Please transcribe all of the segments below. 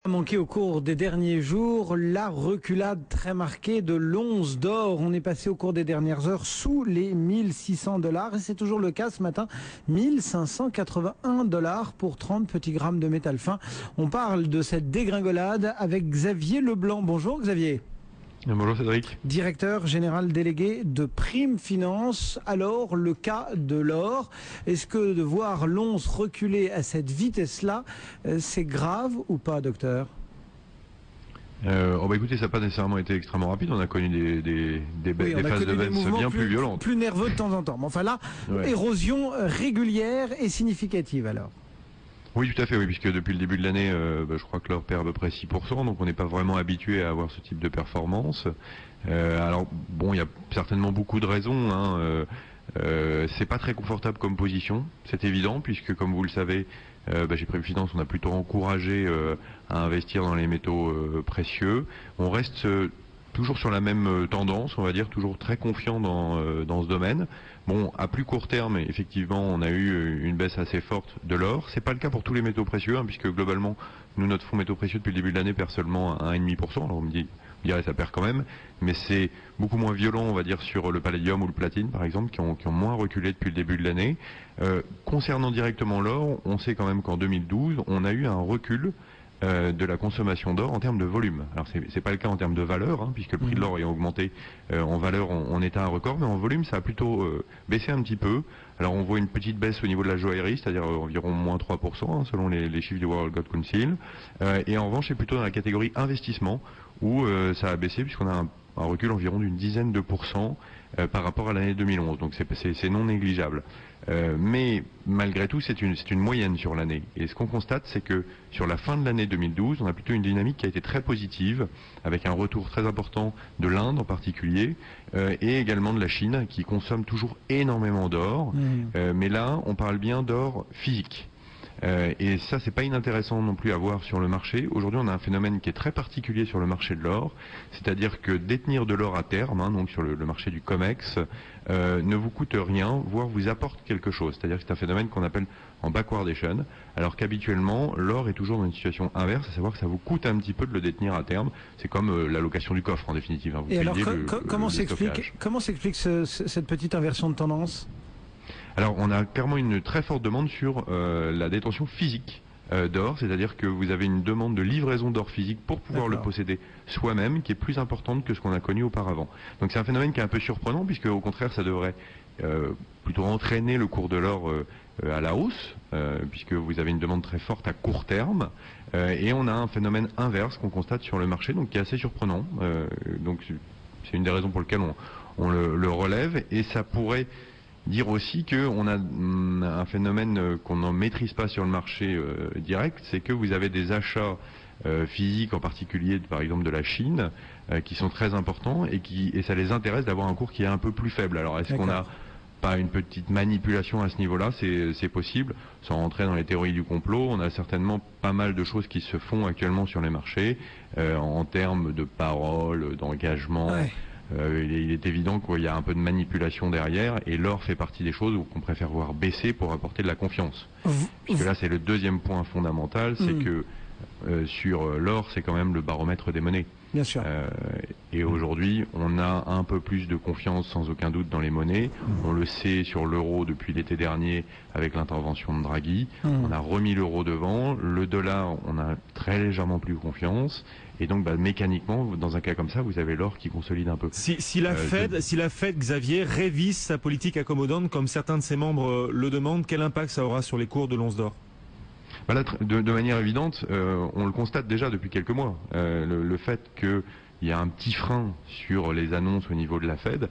Manqué au cours des derniers jours, la reculade très marquée de l'once d'or. On est passé au cours des dernières heures sous les 1 600 $ et c'est toujours le cas ce matin. 1 581 $ pour 30 petits grammes de métal fin. On parle de cette dégringolade avec Xavier Leblanc. Bonjour Xavier. Bonjour Cédric. Directeur général délégué de Prime Finance. Alors, le cas de l'or, est-ce que de voir l'once reculer à cette vitesse-là, c'est grave ou pas, docteur? Écoutez, ça n'a pas nécessairement été extrêmement rapide. On a connu des phases de baisse bien plus violentes. Plus nerveux de temps en temps. Mais enfin là, ouais. Érosion régulière et significative alors. Oui, tout à fait, oui, puisque depuis le début de l'année, je crois que l'or perd à peu près 6%, donc on n'est pas vraiment habitué à avoir ce type de performance. Alors, bon, il y a certainement beaucoup de raisons, hein. C'est pas très confortable comme position, c'est évident, puisque comme vous le savez, chez Prime Finance, on a plutôt encouragé à investir dans les métaux précieux. On reste toujours sur la même tendance, on va dire, toujours très confiant dans ce domaine. Bon, à plus court terme, effectivement, on a eu une baisse assez forte de l'or. C'est pas le cas pour tous les métaux précieux, hein, puisque globalement, nous, notre fonds métaux précieux depuis le début de l'année perd seulement 1,5%. Alors on me dirait ça perd quand même, mais c'est beaucoup moins violent, on va dire, sur le palladium ou le platine, par exemple, qui ont moins reculé depuis le début de l'année. Concernant directement l'or, on sait quand même qu'en 2012, on a eu un recul de la consommation d'or en termes de volume. Alors c'est pas le cas en termes de valeur, hein, puisque le prix de l'or ayant augmenté en valeur, on est à un record, mais en volume ça a plutôt baissé un petit peu. Alors on voit une petite baisse au niveau de la joaillerie, c'est-à-dire environ moins 3%, hein, selon les chiffres du World Gold Council. Et en revanche c'est plutôt dans la catégorie investissement où ça a baissé, puisqu'on a un recul environ d'une dizaine de pourcents par rapport à l'année 2011. Donc c'est non négligeable. Mais malgré tout, c'est une moyenne sur l'année. Et ce qu'on constate, c'est que sur la fin de l'année 2012, on a plutôt une dynamique qui a été très positive, avec un retour très important de l'Inde en particulier, et également de la Chine, qui consomme toujours énormément d'or. Mais là, on parle bien d'or physique. Et ça, c'est pas inintéressant non plus à voir sur le marché. Aujourd'hui, on a un phénomène qui est très particulier sur le marché de l'or, c'est-à-dire que détenir de l'or à terme, hein, donc sur le marché du COMEX, ne vous coûte rien, voire vous apporte quelque chose. C'est-à-dire que c'est un phénomène qu'on appelle en backwardation, alors qu'habituellement, l'or est toujours dans une situation inverse, à savoir que ça vous coûte un petit peu de le détenir à terme. C'est comme l'allocation du coffre, en définitive. Hein. Vous Et alors, comment s'explique cette petite inversion de tendance ? Alors, on a clairement une très forte demande sur la détention physique d'or, c'est-à-dire que vous avez une demande de livraison d'or physique pour pouvoir le posséder soi-même, qui est plus importante que ce qu'on a connu auparavant. Donc c'est un phénomène qui est un peu surprenant, puisque au contraire, ça devrait plutôt entraîner le cours de l'or à la hausse, puisque vous avez une demande très forte à court terme, et on a un phénomène inverse qu'on constate sur le marché, donc qui est assez surprenant. Donc c'est une des raisons pour lesquelles on le relève, et ça pourrait dire aussi qu'on a un phénomène qu'on ne maîtrise pas sur le marché direct, c'est que vous avez des achats physiques, en particulier par exemple de la Chine, qui sont très importants et ça les intéresse d'avoir un cours qui est un peu plus faible. Alors est-ce qu'on a pas une petite manipulation à ce niveau-là? C'est possible, sans rentrer dans les théories du complot. On a certainement pas mal de choses qui se font actuellement sur les marchés en termes de paroles, d'engagement. Ouais. Il est évident qu'il y a un peu de manipulation derrière, et l'or fait partie des choses qu'on préfère voir baisser pour apporter de la confiance. Puisque là, c'est le deuxième point fondamental, c'est que sur l'or, c'est quand même le baromètre des monnaies. Bien sûr. Et aujourd'hui, on a un peu plus de confiance sans aucun doute dans les monnaies. On le sait sur l'euro depuis l'été dernier avec l'intervention de Draghi. On a remis l'euro devant. Le dollar, on a très légèrement plus confiance. Et donc, mécaniquement, dans un cas comme ça, vous avez l'or qui consolide un peu. Si la Fed, Xavier, révise sa politique accommodante, comme certains de ses membres le demandent, quel impact ça aura sur les cours de l'once d'or ? Là, de manière évidente, on le constate déjà depuis quelques mois. Le fait qu'il y a un petit frein sur les annonces au niveau de la Fed,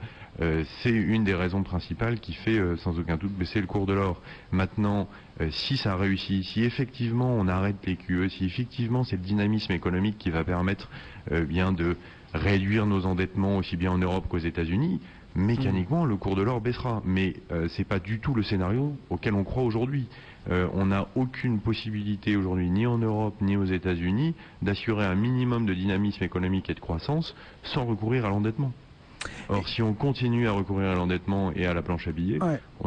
c'est une des raisons principales qui fait sans aucun doute baisser le cours de l'or. Maintenant, si ça réussit, si effectivement on arrête les QE, si effectivement c'est le dynamisme économique qui va permettre bien de réduire nos endettements aussi bien en Europe qu'aux États-Unis, mécaniquement le cours de l'or baissera. Mais c'est pas du tout le scénario auquel on croit aujourd'hui. On n'a aucune possibilité aujourd'hui, ni en Europe ni aux États-Unis, d'assurer un minimum de dynamisme économique et de croissance sans recourir à l'endettement. Or, si on continue à recourir à l'endettement et à la planche à billets,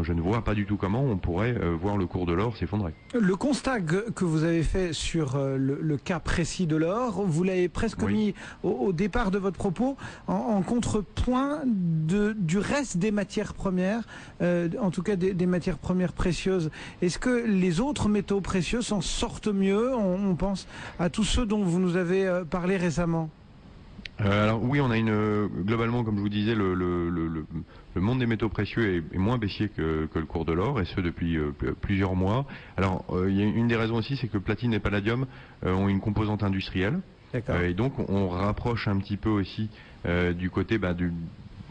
je ne vois pas du tout comment on pourrait voir le cours de l'or s'effondrer. Le constat que vous avez fait sur le cas précis de l'or, vous l'avez presque mis au départ de votre propos en contrepoint du reste des matières premières, en tout cas des matières premières précieuses. Est-ce que les autres métaux précieux s'en sortent mieux? On pense à tous ceux dont vous nous avez parlé récemment. Alors oui, on a globalement, comme je vous disais, le monde des métaux précieux est moins baissier que le cours de l'or, et ce depuis plusieurs mois. Alors il y a une des raisons aussi, c'est que platine et palladium ont une composante industrielle, et donc on rapproche un petit peu aussi du côté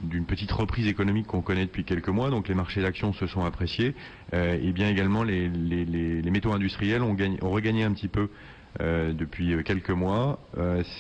d'une petite reprise économique qu'on connaît depuis quelques mois. Donc les marchés d'actions se sont appréciés, et bien également les métaux industriels ont regagné un petit peu depuis quelques mois.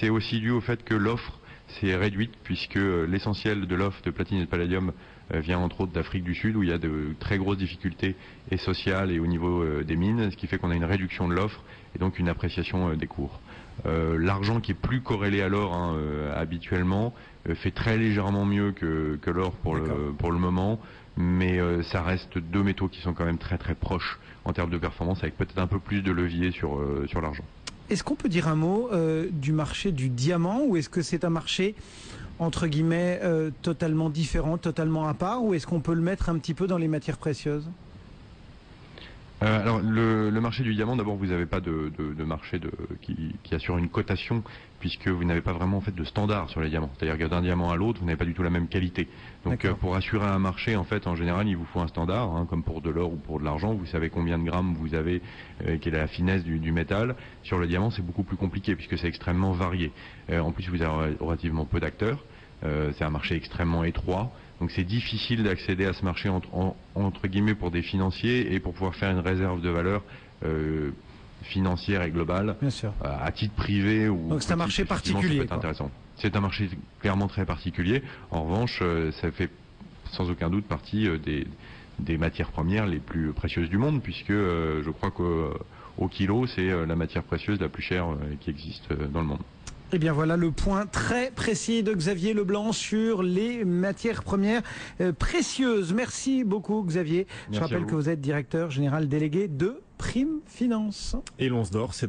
C'est aussi dû au fait que l'offre s'est réduite, puisque l'essentiel de l'offre de platine et de palladium vient entre autres d'Afrique du Sud, où il y a de très grosses difficultés et sociales et au niveau des mines, ce qui fait qu'on a une réduction de l'offre et donc une appréciation des cours. L'argent, qui est plus corrélé à l'or habituellement, fait très légèrement mieux que l'or pour le moment, mais ça reste deux métaux qui sont quand même très très proches en termes de performance, avec peut-être un peu plus de levier sur l'argent. Est-ce qu'on peut dire un mot du marché du diamant, ou est-ce que c'est un marché entre guillemets totalement différent, totalement à part, ou est-ce qu'on peut le mettre un petit peu dans les matières précieuses? Alors le marché du diamant, d'abord vous n'avez pas de marché qui assure une cotation, puisque vous n'avez pas vraiment en fait de standard sur les diamants. C'est-à-dire que d'un diamant à l'autre, vous n'avez pas du tout la même qualité. Donc pour assurer un marché, en fait, en général, il vous faut un standard, comme pour de l'or ou pour de l'argent. Vous savez combien de grammes vous avez, quelle est la finesse du métal. Sur le diamant, c'est beaucoup plus compliqué, puisque c'est extrêmement varié. En plus, vous avez relativement peu d'acteurs. C'est un marché extrêmement étroit. Donc c'est difficile d'accéder à ce marché entre guillemets pour des financiers, et pour pouvoir faire une réserve de valeur financière et globale, bien sûr, à titre privé. Donc c'est un marché particulier. C'est intéressant. C'est un marché clairement très particulier. En revanche, ça fait sans aucun doute partie des matières premières les plus précieuses du monde, puisque je crois qu'au kilo, c'est la matière précieuse la plus chère qui existe dans le monde. Eh bien voilà le point très précis de Xavier Leblanc sur les matières premières précieuses. Merci beaucoup Xavier. Je rappelle que vous êtes directeur général délégué de Prime Finance. Et l'once d'or, c'est